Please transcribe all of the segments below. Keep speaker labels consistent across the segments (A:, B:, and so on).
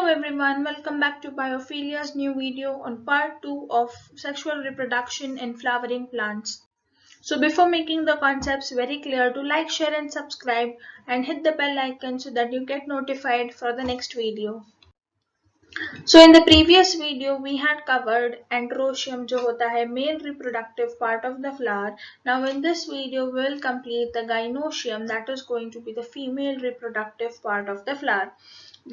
A: everyone, welcome back to Biophilia's new video on part 2 of sexual reproduction in flowering plants. So before making the concepts very clear, do like, share and subscribe and hit the bell icon so that you get notified for the next video. So in the previous video we had covered androecium जो होता है male reproductive part of the flower. Now in this video we will complete the gynoecium that is going to be the female reproductive part of the flower.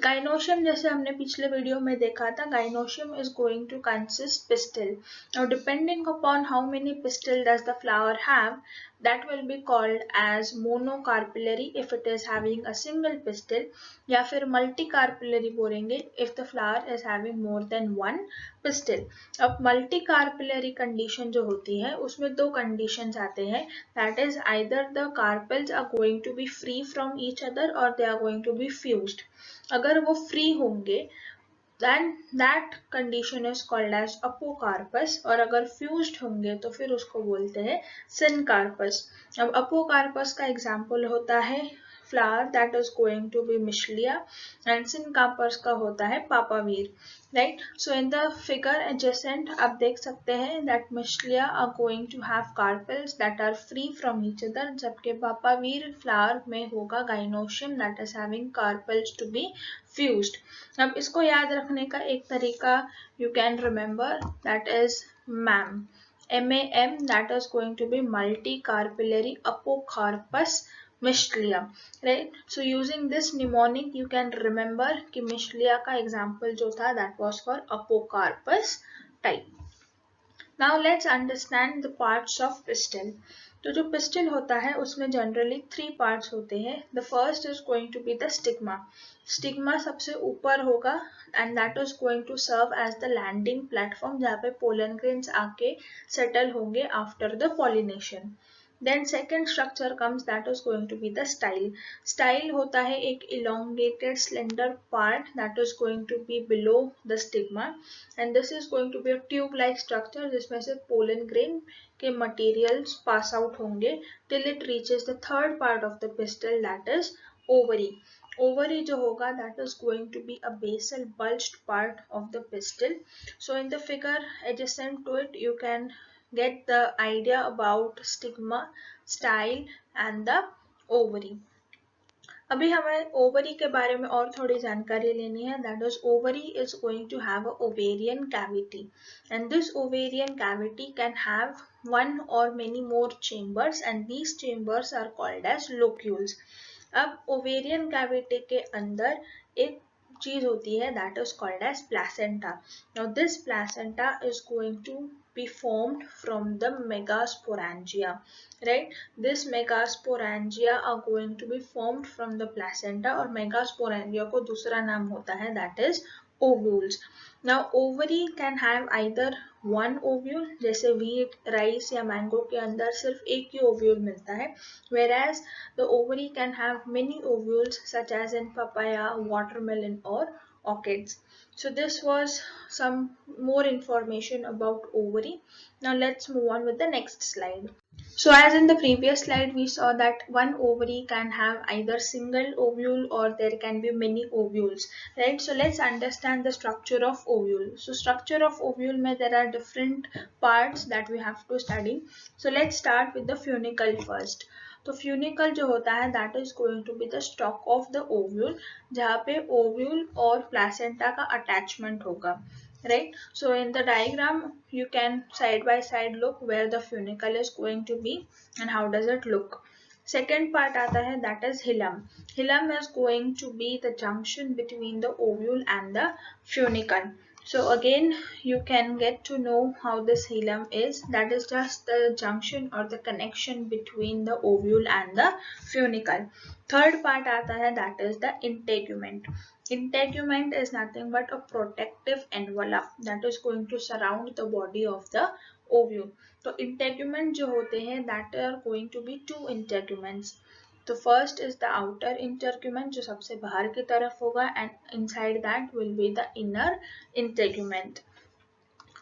A: Gynoecium जैसे हमने पिछले video में देखा था, gynoecium is going to consist pistil. Now depending upon how many pistil does the flower have, that will be called as monocarpellary if it is having a single pistil, या फिर multicarpellary बोलेंगे if the flower is having more than one pistil. अब multicarpellary condition जो होती है उसमें दो conditions आते हैं, that is either the carpels are going to be free from each other or they are going to be fused. अगर वो फ्री होंगे then that condition is called as apocarpus, और अगर fused होंगे तो फिर उसको बोलते हैं syncarpus. अब apocarpus का example होता है flower that is going to be Mischlia and syncarpus का होता है papaver. Right, so in the figure adjacent आप देख सकते हैं that Mischlia are going to have carpels that are free from each other, जबकि papaver flower में होगा gynoecium that is having carpels to be fused. अब इसको याद रखने का एक तरीका you can remember, that is MAM. MAM, that is going to be multicarpellary apocarpus Mischlia, right? So using this mnemonic you can remember कि Mischlia का example जो था that was for apocarpus type. Now let's understand the parts of pistil. तो जो pistil होता है उसमें generally 3 parts होते हैं. The first is going to be the stigma. Stigma सबसे ऊपर होगा and that is going to serve as the landing platform जहाँ पे pollen grains आके settle होंगे after the pollination. Then second structure comes, that is going to be the style. Style होता है एक elongated slender part that is going to be below the stigma, and this is going to be a tube like structure जिसमें से pollen grain के materials pass out होंगे till it reaches the third part of the pistil, that is ovary. Ovary जो होगा that is going to be a basal bulged part of the pistil. So in the figure adjacent to it you can get the idea about stigma, style and the ovary. अभी हमें ovary के बारे में और थोड़ी जानकारी लेनी है. That is, ovary is going to have a ovarian cavity, and this ovarian cavity can have one or many more chambers, and these chambers are called as locules. अब ovarian cavity के अंदर एक चीज होती है that is called as placenta. Now this placenta is going to be formed from the megasporangia, right? This megasporangia are going to be formed from the placenta, और megasporangia को दूसरा नाम होता है that is ovules. Now ovary can have either one ovule, जैसे wheat, rice या mango के अंदर सिर्फ एक ही ovule मिलता है, whereas the ovary can have many ovules such as in papaya, watermelon or orchids. So this was some more information about ovary. Now let's move on with the next slide. So as in the previous slide we saw that one ovary can have either single ovule or there can be many ovules, right? So let's understand the structure of ovule. So structure of ovule में there are different parts that we have to study. So let's start with the funicle first. तो funicle जो होता है that is going to be the stalk of the ovule, जहाँ पे ovule और placenta का attachment होगा, right? So in the diagram you can side by side look where the funicle is going to be and how does it look. Second part आता है that is hilum. Hilum is going to be the junction between the ovule and the funicle. So again you can get to know how this hilum is, that is just the junction or the connection between the ovule and the funicle. Third part आता है that is the integument. Integument is nothing but a protective envelope that is going to surround the body of the ovule. तो integument जो होते हैं that are going to be two integuments. The first is the outer integument जो सबसे बाहर की तरफ होगा, and inside that will be the inner integument.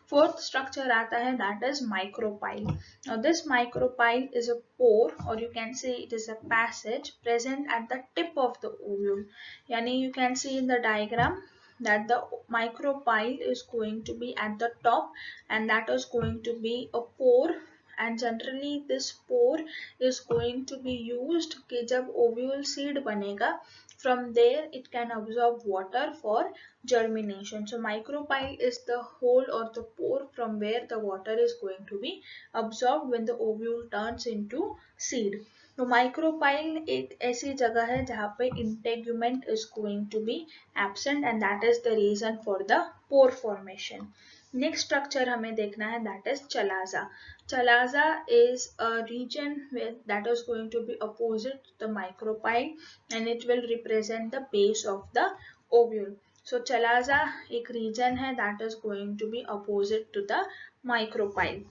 A: Fourth structure आता है that is micropyle. Now this micropyle is a pore, or you can say it is a passage present at the tip of the ovule. यानी you can see in the diagram that the micropyle is going to be at the top, and that is going to be a pore. And generally this pore is going to be used कि जब ovule seed बनेगा, from there it can absorb water for germination. So micropyle is the hole or the pore from where the water is going to be absorbed when the ovule turns into seed. तो micropyle एक ऐसी जगह है जहाँ पे integument is going to be absent, and that is the reason for the pore formation. Next structure हमें देखना है, that is chalaza. Chalaza is a region that is going to be opposite to the micropyle, and it will represent the base of the ovule. So chalaza एक region है that is going to be opposite to the micropyle.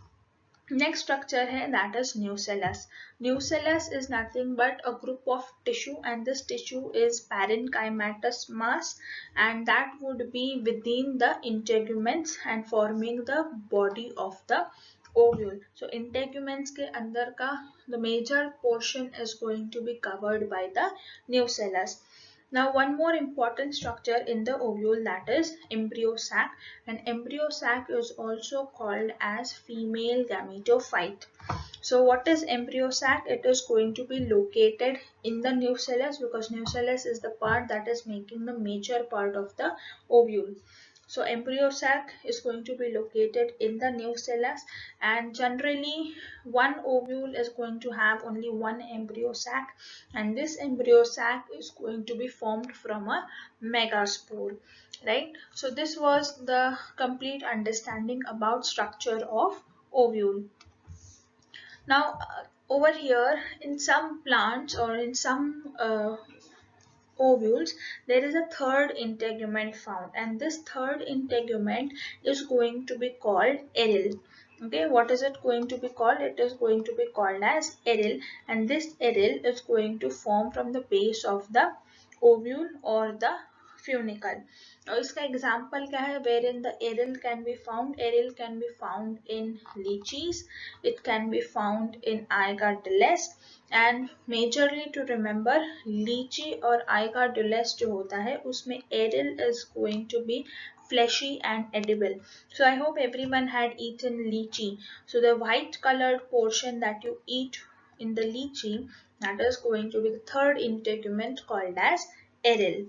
A: Next structure है that is nucellus. Nucellus is nothing but a group of tissue, and this tissue is parenchymatous mass, and that would be within the integuments and forming the body of the ovule. So integuments के अंदर का the major portion is going to be covered by the nucellus. Now one more important structure in the ovule, that is embryo sac, and embryo sac is also called as female gametophyte. So what is embryo sac? It is going to be located in the nucellus, because nucellus is the part that is making the major part of the ovule. So embryo sac is going to be located in the nucellus, and generally one ovule is going to have only one embryo sac, and this embryo sac is going to be formed from a megaspore, right? So this was the complete understanding about structure of ovule. Now over here, in some plants or in some ovules, there is a third integument found, and this third integument is going to be called aril. Okay, what is it going to be called? It is going to be called as aril, and this aril is going to form from the base of the ovule or the funicle. Now इसका example क्या है wherein the aril can be found? Aril can be found in lychees, it can be found in Aegarilus, and majorly to remember, लीची और Aegarilus जो होता है उसमें aril is going to be fleshy and edible. So I hope everyone had eaten lychee. So the white colored portion that you eat in the lychee, that is going to be the third integument called as aril.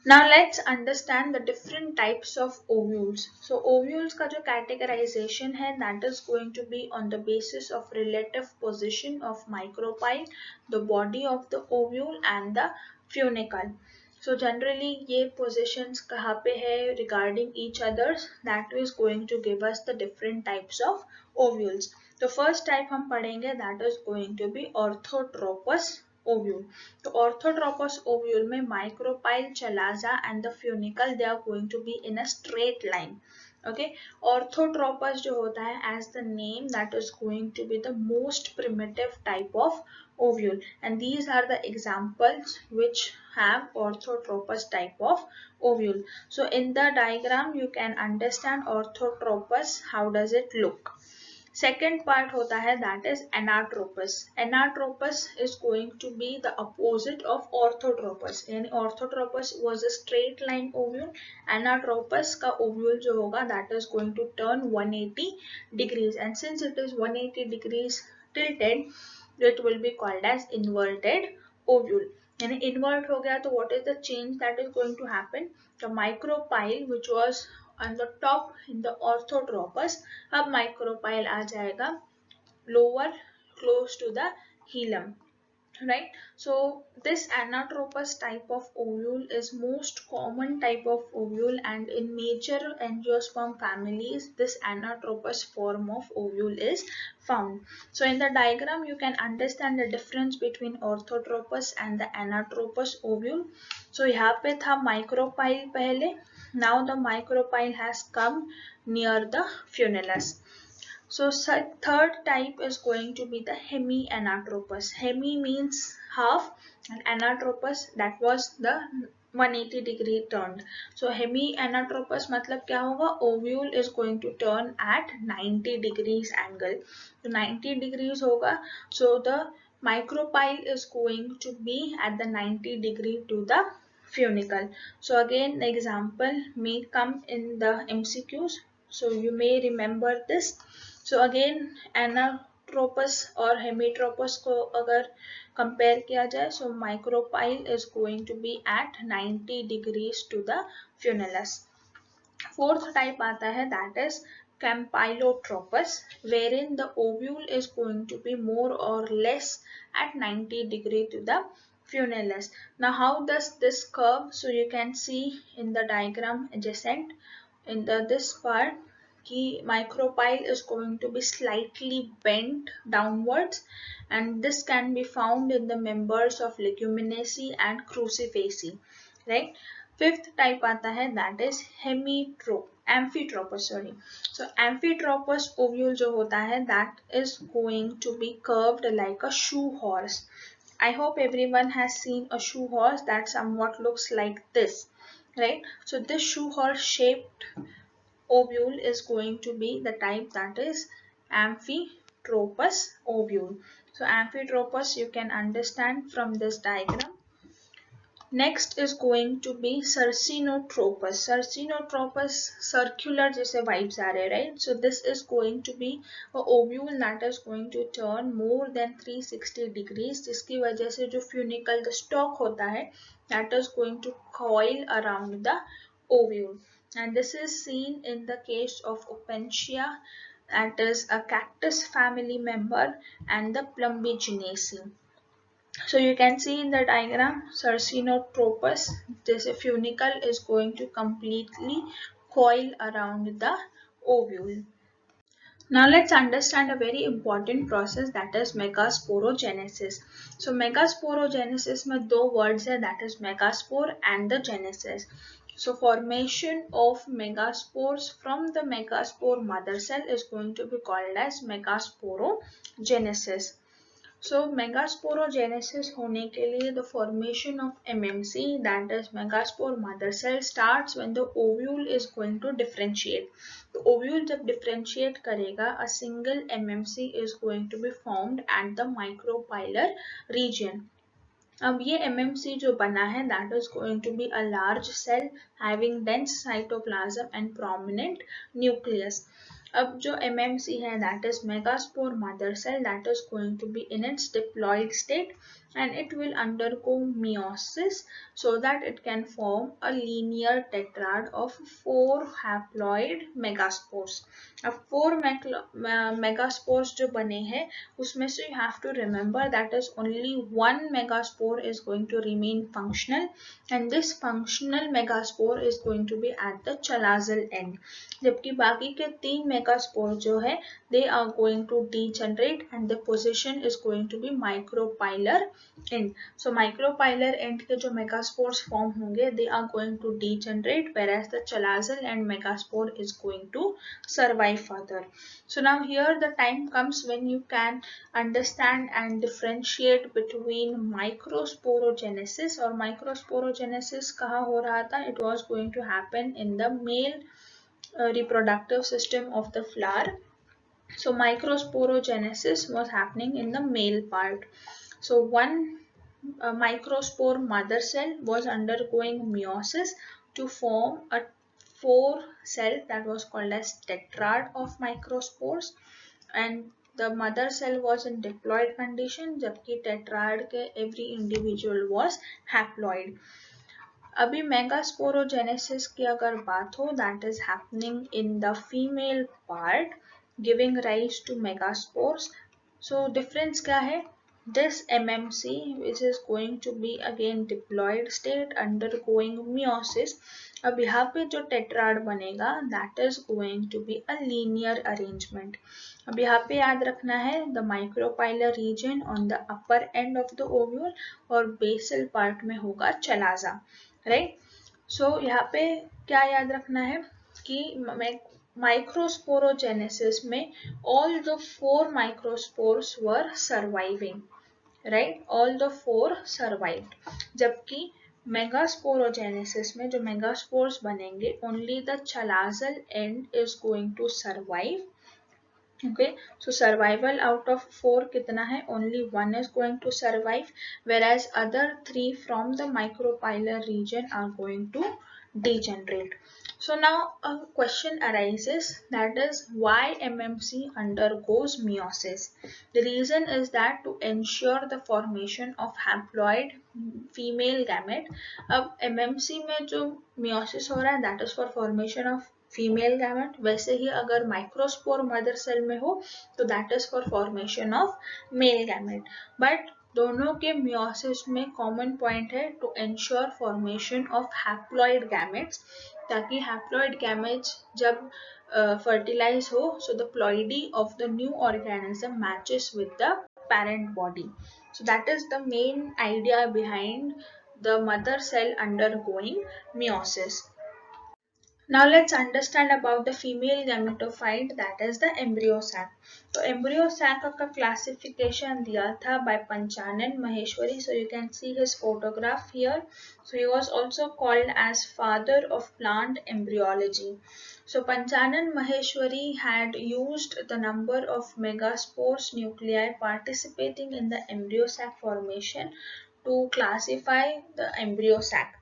A: Now let's understand the different types of ovules. So ovules का जो categorization है, that is going to be on the basis of relative position of micropyle, the body of the ovule and the funicle. So generally ये positions कहाँ पे है regarding each others, that is going to give us the different types of ovules. The first type हम पढ़ेंगे, that is going to be orthotropous ovule. So orthotropous ovule में micropyle, chalaza and the funicle, they are going to be in a straight line. Okay, orthotropous जो होता है, as the name, that is going to be the most primitive type of ovule, and these are the examples which have orthotropous type of ovule. So in the diagram you can understand orthotropous, how does it look. Second part होता है, that is anatropous. Anatropous is going to be the opposite of orthotropous. यानी orthotropous was a straight line ovule, anatropous का ovule जो होगा, that is going to turn 180 degrees, and since it is 180 degrees tilted, it will be called as inverted ovule. यानी invert हो गया तो what is the change that is going to happen? The micropyle which was on the top in the orthotropous, अब micropyle आ जाएगा lower close to the hilum, right? So this anatropous type of ovule is most common type of ovule, and in major angiosperm families this anatropous form of ovule is found. So in the diagram you can understand the difference between orthotropous and the anatropous ovule. So यहाँ पे था micropyle पहले, now the micropyle has come near the funulus. So third type is going to be the hemianatropous. Hemi means half, and anatropous, that was the 180 degree turned. So hemianatropous मतलब क्या होगा? Ovule is going to turn at 90 degrees angle. So 90 degrees होगा. So the micropyle is going to be at the 90 degree to the funicle. So again the example may come in the MCQs, so you may remember this. So again Anatropus or Hemitropus को अगर compare किया जाए, so micropyle is going to be at 90 degrees to the funulus. Fourth type आता है, that is Campylotropus, wherein the ovule is going to be more or less at 90 degree to the funulus. Now how does this curve? So you can see in the diagram adjacent in this part कि micropyle is going to be slightly bent downwards, and this can be found in the members of Leguminaceae and Cruciferaceae, right? Fifth type आता है, that is Amphitropus, sorry. So Amphitropus ovule जो होता है, that is going to be curved like a shoe horse. I hope everyone has seen a shoe horse that somewhat looks like this, right? So this shoe horse shaped ovule is going to be the type that is Amphitropus ovule. So Amphitropus you can understand from this diagram. Next is going to be Cercinotropus. Cercinotropus circular जैसे vibes आ रहे, right? So this is going to be a ovule that is going to turn more than 360 degrees, जिसकी वजह से जो funicle the stalk होता है, that is going to coil around the ovule. And this is seen in the case of Opuntia, that is a cactus family member, and the Plumbiginaceae. So you can see in the diagram, Cercinotropus, this funicle is going to completely coil around the ovule. Now let's understand a very important process, that is megasporogenesis. So megasporogenesis में दो words है, that is megaspore and the genesis. So formation of megaspores from the megaspore mother cell is going to be called as megasporogenesis. So megasporogenesis होने के लिए the formation of MMC, that is megaspore mother cell, starts when the ovule is going to differentiate. तो ovule जब differentiate करेगा, a single MMC is going to be formed at the micropylar region. अब ये MMC जो बना है, that is going to be a large cell having dense cytoplasm and prominent nucleus. अब जो MMC है, that is megaspore mother cell, that is going to be in its diploid state, and it will undergo meiosis so that it can form a linear tetrad of 4 haploid megaspores. अब 4 megaspores जो बने हैं, उसमें से you have to remember that is only one megaspore is going to remain functional, and this functional megaspore is going to be at the chalazal end. जबकि बाकी के 3 megaspore जो है, they are going to degenerate and the position is going to be micropylar end. So micropylar end के जो megaspores form होंगे, they are going to degenerate, whereas the chalazal end megaspore is going to survive further. So now here the time comes when you can understand and differentiate between microsporogenesis. और microsporogenesis कहाँ हो रहा था? It was going to happen in the male reproductive system of the flower. So microsporogenesis was happening in the male part. So one microspore mother cell was undergoing meiosis to form a 4 cell that was called as tetrad of microspores, and the mother cell was in diploid condition, जबकि tetrad के every individual was haploid. अभी megasporogenesis की अगर बात हो, that is happening in the female part, giving rise to megaspores. So difference क्या है? This MMC, which is going to be again diploid state undergoing meiosis, अब यहाँ पे जो tetrad बनेगा, that is going to be a linear arrangement. अब यहाँ पे याद रखना है, the micropylar region on the upper end of the ovule और basal part में होगा chalaza, right? So यहाँ पे क्या याद रखना है कि microsporogenesis में all the 4 microspores were surviving, right? All the 4 survived. जबकि megasporogenesis में जो megaspores बनेंगे, only the chalazal end is going to survive, Okay, so survival out of 4 कितना है? Only 1 is going to survive, whereas other 3 from the micropylar region are going to degenerate. So now a question arises, that is why MMC undergoes meiosis. The reason is that to ensure the formation of haploid female gamete. अब MMC में जो meiosis हो रहा है that is for formation of female gamete, वैसे ही अगर microspore mother cell में हो तो that is for formation of male gamete. But दोनों के मियोसिस में कॉमन पॉइंट है to ensure formation of haploid gametes, ताकि हैप्लॉइड गैमेट्स जब fertilize हो, so the ploidy of the new organism matches with the parent body. So that is the main idea behind the mother cell undergoing meiosis. Now let's understand about the female gametophyte, that is the embryo sac. तो embryo sac का classification दिया था by Panchanan Maheshwari. So you can see his photograph here. So he was also called as father of plant embryology. So Panchanan Maheshwari had used the number of megaspores nuclei participating in the embryo sac formation to classify the embryo sac.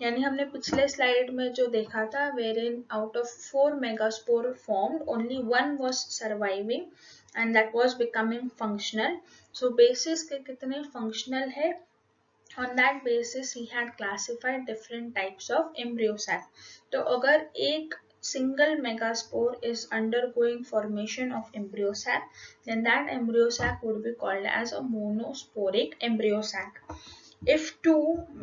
A: यानी हमने पिछले slide में जो देखा था, wherein out of 4 megaspore formed, only 1 was surviving and that was becoming functional. So basis के कितने functional है, on that basis he had classified different types of embryo sac. तो अगर एक single megaspore is undergoing formation of embryo sac, then that embryo sac would be called as a monosporic embryo sac. If 2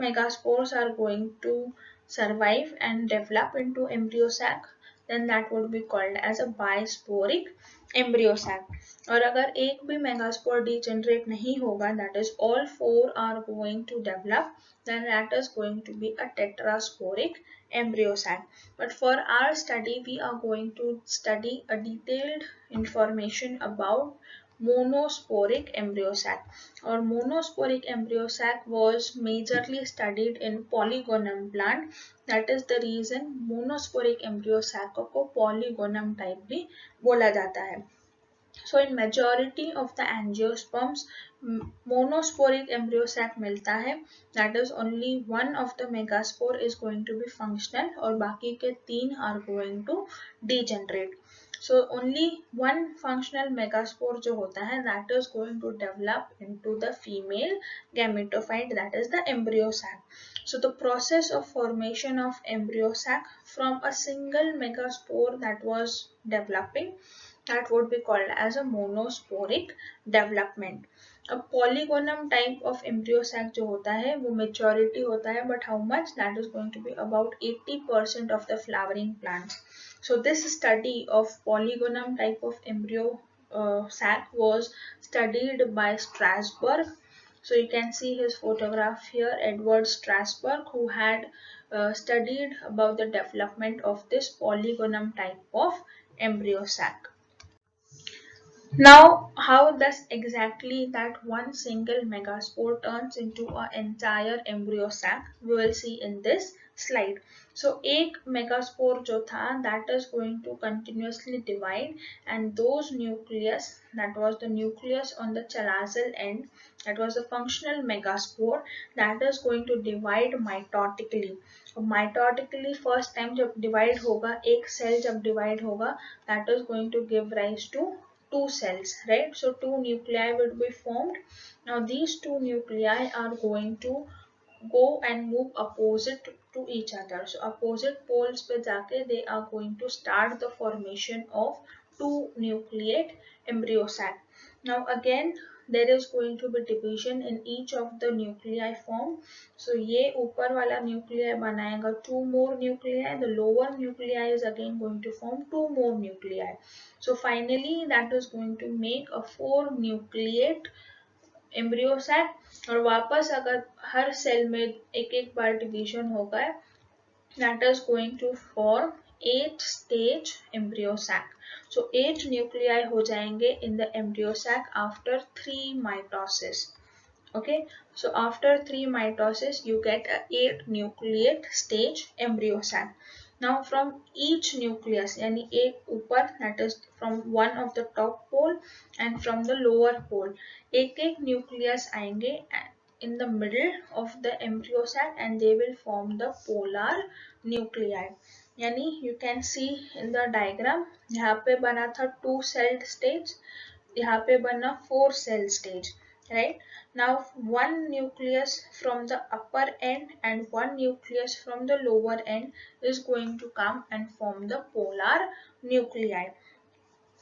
A: megaspores are going to survive and develop into embryo sac, then that would be called as a bisporic embryo sac. और अगर एक भी megaspore degenerate नहीं होगा, that is all 4 are going to develop, then that is going to be a tetrasporic embryo sac. But for our study, we are going to study a detailed information about monosporic embryo sac. Or monosporic embryo sac was majorly studied in Polygonum plant. That is the reason monosporic embryo sac को Polygonum type भी बोला जाता है. So in majority of the angiosperms, monosporic embryo sac मिलता है. That is only one of the megaspore is going to be functional और बाकी के 3 are going to degenerate. So only one functional megaspore जो होता है, that is going to develop into the female gametophyte, that is the embryo sac. So the process of formation of embryo sac from a single megaspore that was developing, that would be called as a monosporic development. A polygonum type of embryo sac जो होता है वो maturity होता है, but how much? That is going to be about 80% of the flowering plants. So this study of polygonum type of embryo sac was studied by Strasberg. So you can see his photograph here, Edward Strasberg, who had studied about the development of this polygonum type of embryo sac. Now, how does exactly that one single megaspore turns into an entire embryo sac? We will see in this slide. So, एक megaspore जो था, that is going to continuously divide, and those nucleus, that was the nucleus on the chalazal end, that was the functional megaspore, that is going to divide mitotically. Mitotically first time जब divide होगा, एक cell जब divide होगा, that is going to give rise to 2 cells, right? So 2 nuclei will be formed. Now these 2 nuclei are going to go and move opposite to each other. So opposite poles पे जाके they are going to start the formation of 2 nucleate embryo sac. Now again there is going to be division in each of the nuclei form. So ये ऊपर वाला nuclei बनाएगा 2 more nuclei. The lower nuclei is again going to form 2 more nuclei. So finally that is going to make a 4 nucleate embryo sac. और वापस अगर हर cell में एक एक बार डिवीजन होगा, that is going to form 8 stage embryo sac. So 8 nuclei हो जाएंगे in the embryo sac after 3 mitosis. Okay, so after 3 mitosis you get a 8 nucleate stage embryo sac. Now from each nucleus, यानी एक ऊपर, that is from one of the top pole and from the lower pole, एक एक nucleus आएंगे in the middle of the embryo sac and they will form the polar nuclei. यानी you can see in the diagram, यहाँ पे बना था 2 celled stage, यहाँ पे बना 4 cell stage, right? Now one nucleus from the upper end and one nucleus from the lower end is going to come and form the polar nuclei.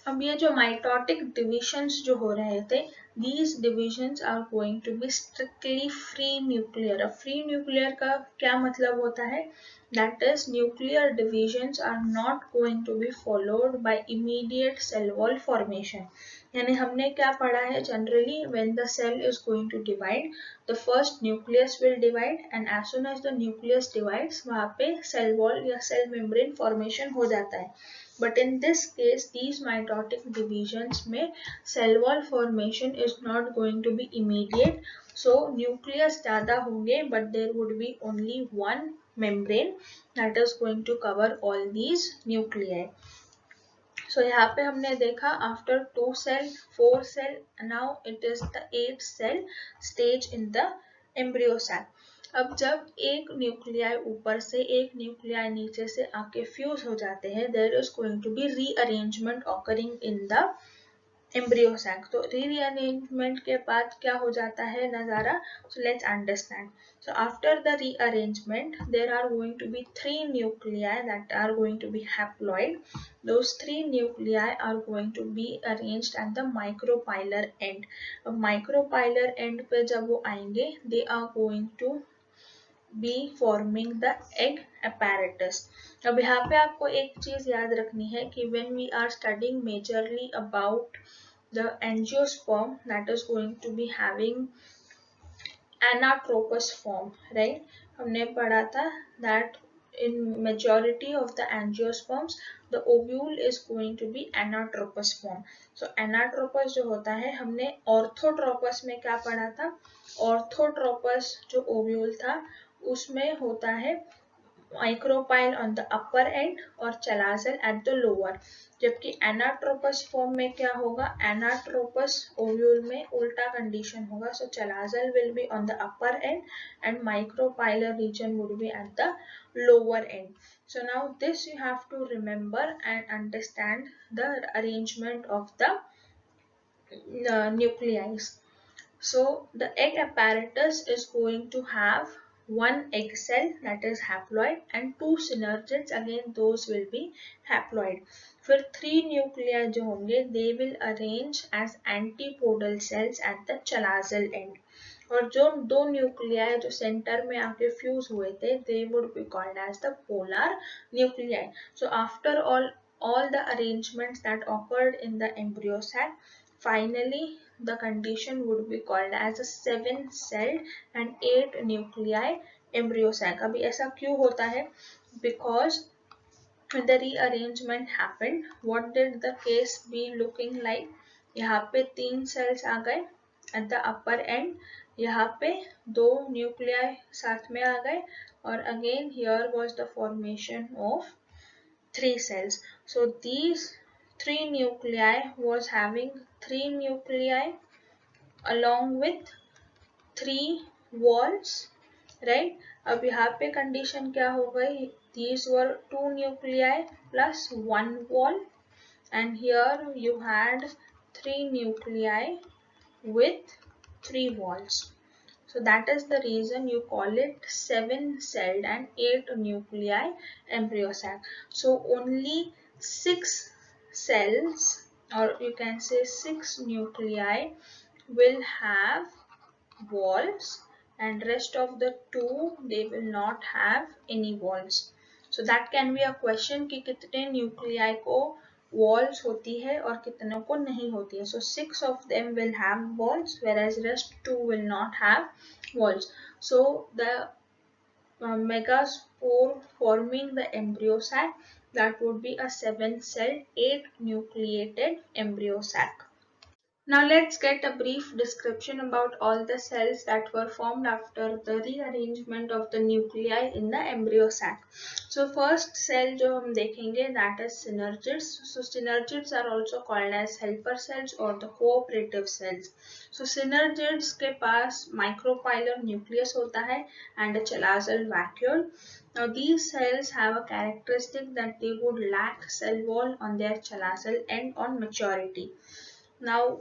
A: अब ये जो माइटोटिक डिविजन्स जो हो रहे थे, these divisions are going to be strictly free nuclear. अब free nuclear का क्या मतलब होता है? That is, nuclear divisions are not going to be followed by immediate cell wall formation. यानी हमने क्या पढ़ा है, generally when the cell is going to divide, the first nucleus will divide and as soon as the nucleus divides, वहाँ पे cell wall या cell membrane formation हो जाता है. But in this case, these mitotic divisions में cell wall formation is not going to be immediate. So nucleus ज़्यादा होंगे, but there would be only one membrane that is going to cover all these nuclei. So यहाँ पे हमने देखा after 2 cell, 4 cell, now it is the 8 cell stage in the embryo sac. अब जब एक nuclei ऊपर से एक न्यूक्लियाई नीचे से आके फ्यूज हो जाते हैं, there is going to be rearrangement occurring in the embryo sac. तो rearrangement के बाद क्या हो जाता है नज़ारा? So let's understand. So after the rearrangement, there are going to be 3 nuclei that are going to be haploid. Those 3 nuclei are going to be arranged at the micropylar end. अब micropylar end पे जब वो आएंगे, they are going to be forming the egg apparatus. अब यहाँ पे आपको एक चीज याद रखनी है कि when we are studying majorly about the angiosperm that is going to be having anatropous form, right? हमने पढ़ा था that in majority of the angiosperms the ovule is going to be anatropous form. So anatropous जो होता है, हमने orthotropous में क्या पढ़ा था? Orthotropous जो ovule था उसमें होता है micropyle on the upper end और चलाजल एट द लोअर, जबकि एनाट्रोपस फॉर्म में क्या होगा? एनाट्रोपस ओव्यूल में उल्टा कंडीशन होगा. So chalazal will be on the upper end and micropylar region would be at the lower end. So now this you have to remember and understand the arrangement of the nuclei. So the egg apparatus is going to have one egg cell that is haploid and 2 synergids, again those will be haploid. फिर 3 nuclei जो होंगे they will arrange as antipodal cells at the chalazal end. और जो 2 nuclei जो centre में आके fuse हुए थे they would be called as the polar nuclei. So after all the arrangements that occurred in the embryo sac, finally the condition would be called as a 7-celled and 8 nuclei embryo sac. अभी ऐसा क्यों होता है? Because when the rearrangement happened, what did the case be looking like? यहाँ पे 3 cells आ गए at the upper end, यहाँ पे 2 nuclei साथ में आ गए और again here was the formation of 3 cells. So these 3 nuclei was having 3 nuclei along with 3 walls, right? अब यहाँ पे कंडीशन क्या हो गई? These were 2 nuclei plus 1 wall and here you had 3 nuclei with 3 walls. So that is the reason you call it 7-celled and 8 nuclei embryo sac. So only 6 cells, or you can say 6 nuclei will have walls and rest of the 2 they will not have any walls. So that can be a question कि कितने nuclei को walls होती है और कितनों को नहीं होती है. So 6 of them will have walls whereas rest 2 will not have walls. So the megaspore forming the embryo sac, that would be a 7-celled 8 nucleated embryo sac. Now let's get a brief description about all the cells that were formed after the rearrangement of the nuclei in the embryo sac. So first cell जो हम देखेंगे that is synergids. So synergids are also called as helper cells or the cooperative cells. So synergids के पास micropylar nucleus होता है and a chalazal vacuole. Now these cells have a characteristic that they would lack cell wall on their chalazal end on maturity. Now,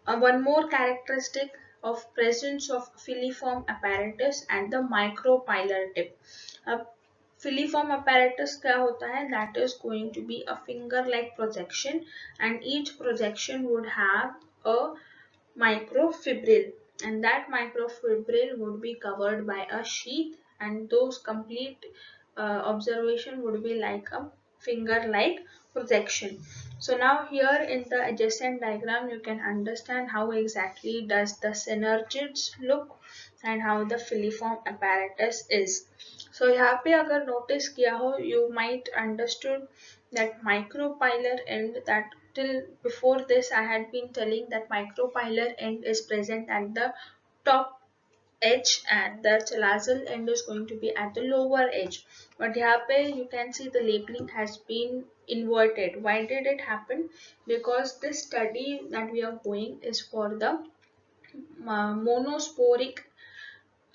A: one more characteristic of presence of filiform apparatus and the micropylar tip. अब filiform apparatus क्या होता है? That is going to be a finger-like projection, and each projection would have a microfibril, and that microfibril would be covered by a sheath, and those complete observation would be like a finger-like projection. So now here in the adjacent diagram you can understand how exactly does the synergids look and how the filiform apparatus is. So यहाँ पे अगर notice किया हो, you might understood that micropylar end, that till before this I had been telling that micropylar end is present at the top edge and the chalazal end is going to be at the lower edge. But here you can see the labeling has been inverted. Why did it happen? Because this study that we are going is for the monosporic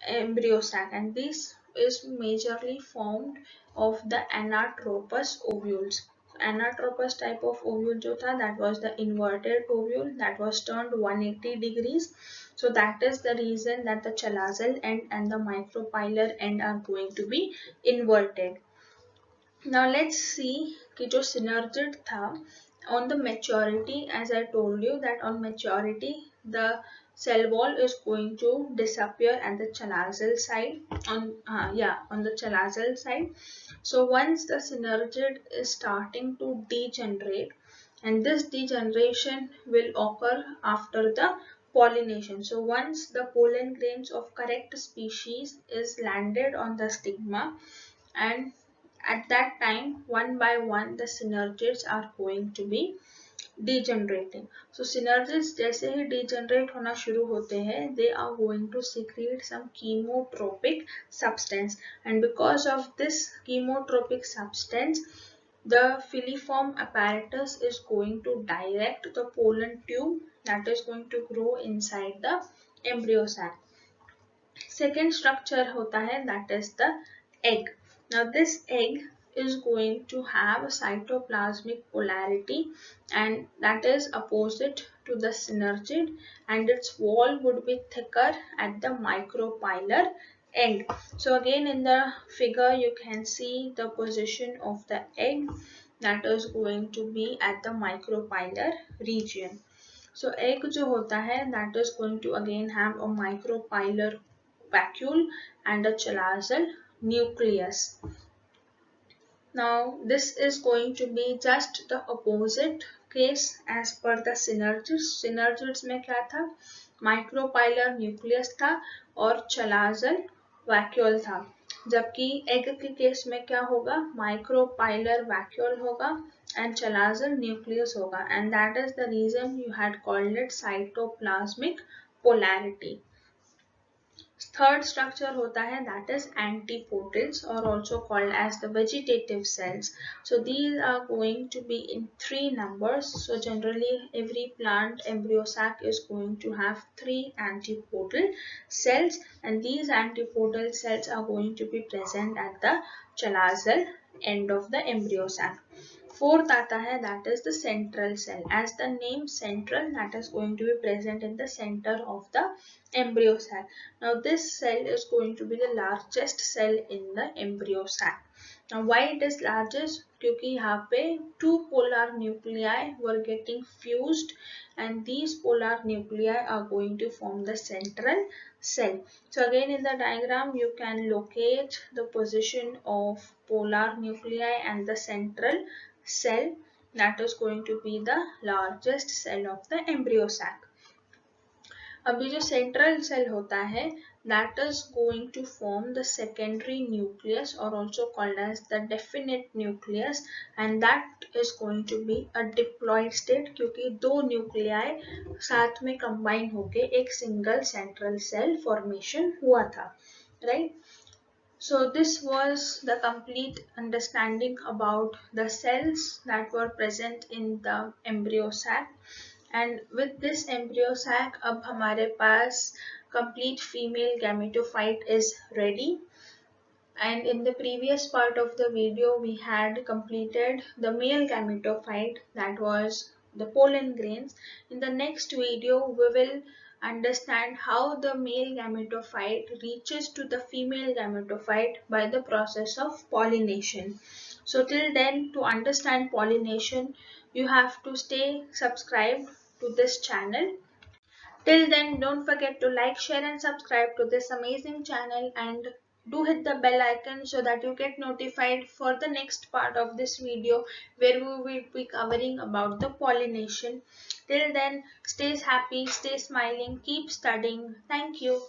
A: embryo sac, and this is majorly formed of the anatropous ovules. Anatropous type of ovule जो था, that was the inverted ovule that was turned 180 degrees. So that is the reason that the chalazal end and the micropylar end are going to be inverted. Now let's see कि जो synergid था on the maturity, as I told you that on maturity the cell wall is going to disappear at the chalazal side on the chalazal side. So once the synergid is starting to degenerate, and this degeneration will occur after the pollination. So once the pollen grains of correct species is landed on the stigma, and at that time one by one the synergids are going to be degenerating. So synergids जैसे ही degenerate होना शुरू होते हैं, they are going to secrete some chemotropic substance, and because of this chemotropic substance the filiform apparatus is going to direct the pollen tube that is going to grow inside the embryo sac. Second structure होता है that is the egg. Now this egg is going to have a cytoplasmic polarity, and that is opposite to the synergid, and its wall would be thicker at the micropylar end. So again in the figure you can see the position of the egg that is going to be at the micropylar region. So egg जो होता है that is going to again have a micropylar vacuole and a chalazal nucleus. Now this is going to be just the opposite case as per the synergids. Synergids में क्या था? Micropylar nucleus था और chalazal vacuole था. जबकि egg के case में क्या होगा? Micropylar vacuole होगा and chalazal nucleus होगा, and that is the reason you had called it cytoplasmic polarity. Third structure होता है that is antipotals or also called as the vegetative cells. So these are going to be in 3 numbers. So generally every plant embryo sac is going to have 3 antipotal cells, and these antipotal cells are going to be present at the chalazal end of the embryo sac. Fourth आता है that is the central cell. As the name central, that is going to be present in the center of the embryo sac. Now this cell is going to be the largest cell in the embryo sac. Now why it is largest? क्योंकि यहाँ पे two polar nuclei were getting fused, and these polar nuclei are going to form the central cell. So again in the diagram you can locate the position of polar nuclei and the central cell that is going to be the largest cell of the embryo sac. अभी जो central cell होता है that is going to form the secondary nucleus or also called as the definite nucleus, and that is going to be a diploid state क्योंकि दो nuclei साथ में combine होके एक सिंगल सेंट्रल सेल फॉर्मेशन हुआ था, right? So this was the complete understanding about the cells that were present in the embryo sac. And with this embryo sac, अब हमारे पास complete female gametophyte is ready. And in the previous part of the video, we had completed the male gametophyte, that was the pollen grains. In the next video, we will understand how the male gametophyte reaches to the female gametophyte by the process of pollination. So till then, to understand pollination, you have to stay subscribed to this channel. Till then, don't forget to like, share and subscribe to this amazing channel, and do hit the bell icon so that you get notified for the next part of this video where we will be covering about the pollination. Till then, stay happy, stay smiling, keep studying. Thank you.